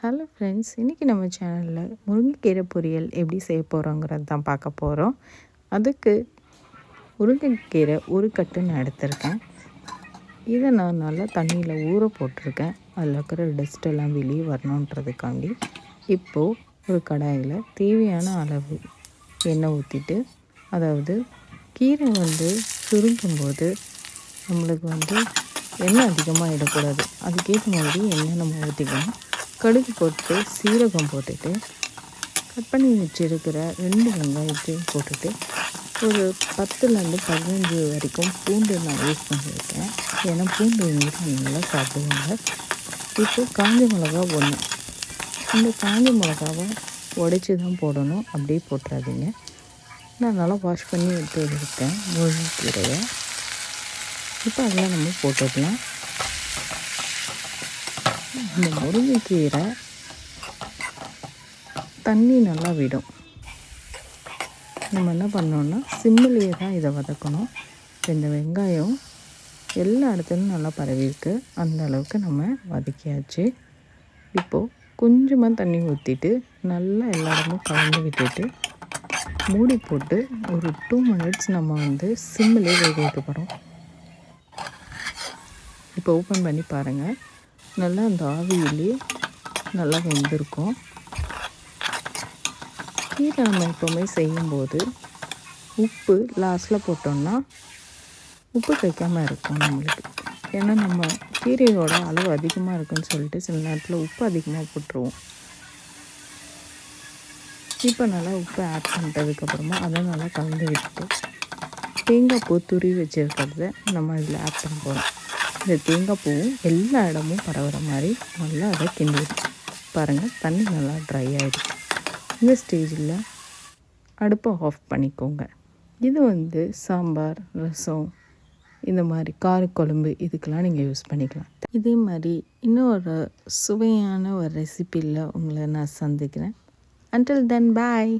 Hello friends, இன்றைக்கி நம்ம சேனலில் முருங்கைக்கீரை பொரியல் எப்படி செய்ய போகிறோங்கிறது தான் பார்க்க போகிறோம். அதுக்கு முருங்கைக்கீரை ஒரு கட்டு நான் எடுத்திருக்கேன். இதை நான் நல்லா தண்ணியில் ஊற போட்டிருக்கேன். அதில் இருக்கிற டஸ்ட்டெல்லாம் வெளியே வரணுன்றதுக்காண்டி. இப்போது ஒரு கடாயில் தேவையான அளவு எண்ணெய் ஊற்றிட்டு, அதாவது கீரை சுருங்கும்போது நம்மளுக்கு எண்ணெய் அதிகமாக இடக்கூடாது. அதுக்கேற்ற மாதிரி எண்ணெய் நம்ம ஊற்றிக்கணும். கடுகு போட்டு சீரகம் போட்டுட்டு கட் பண்ணி வச்சுருக்கிற 2 வெங்காயத்தையும் போட்டுட்டு ஒரு 10லேருந்து 15 வரைக்கும் பூண்டு நான் யூஸ் பண்ணியிருக்கேன். ஏன்னா பூண்டு எங்களுக்கு நல்லா சாப்பிடுவாங்க. இப்போ காஞ்ச மிளகா 1, இந்த காஞ்ச மிளகாவை உடைச்சி தான் போடணும், அப்படியே போட்டுறாதீங்க. நான் நல்லா வாஷ் பண்ணி எடுத்து வச்சுருக்கேன் முருங்கைக்கீரையை. இப்போ அதெல்லாம் நம்ம போட்டுக்கலாம். இந்த முருங்கைக்கீரை தண்ணி நல்லா விடும். நம்ம என்ன பண்ணோன்னா சிம்மிலேயே தான் இதை வதக்கணும். இந்த வெங்காயம் எல்லா இடத்துலையும் நல்லா பரவிருக்கு. அந்த அளவுக்கு நம்ம வதக்கியாச்சு. இப்போது கொஞ்சமாக தண்ணி ஊற்றிட்டு நல்லா எல்லா இடமும் கலந்து விட்டுட்டு மூடி போட்டு ஒரு 2 மினிட்ஸ் நம்ம சிம்மிலே வேக வைக்க போகிறோம். இப்போ ஓப்பன் பண்ணி பாருங்கள். நல்லா அந்த ஆவியிலே நல்லா வெந்திருக்கும். கீரை நம்ம எப்போவுமே செய்யும்போது உப்பு லாஸ்ட்டில் போட்டோம்னா உப்பு கைக்காமல் இருக்கும் நம்மளுக்கு. ஏன்னா நம்ம கீரையோட அளவு அதிகமாக இருக்குன்னு சொல்லிட்டு சில நேரத்தில் உப்பு அதிகமாக போட்டுருவோம். இப்போ நல்லா உப்பு ஆட் பண்ணுறதுக்கப்புறமா அதை நல்லா கலந்து விட்டுட்டு தேங்காய் பூ துருவி வச்சுருக்கிறத நம்ம இதில் ஆட் பண்ண போகிறோம். இந்த தேங்காய் பூவும் எல்லா இடமும் பரவுற மாதிரி நல்லா அதை கிண்டி பாருங்கள். தண்ணி நல்லா ட்ரை ஆகிடுச்சு. இந்த ஸ்டேஜில் அடுப்பை ஆஃப் பண்ணிக்கோங்க. இது சாம்பார், ரசம், இந்த மாதிரி காரக்குழம்பு இதுக்கெல்லாம் நீங்கள் யூஸ் பண்ணிக்கலாம். இதே மாதிரி இன்னொரு சுவையான ஒரு ரெசிபியில் உங்களை நான் சந்திக்கிறேன். Until then, bye.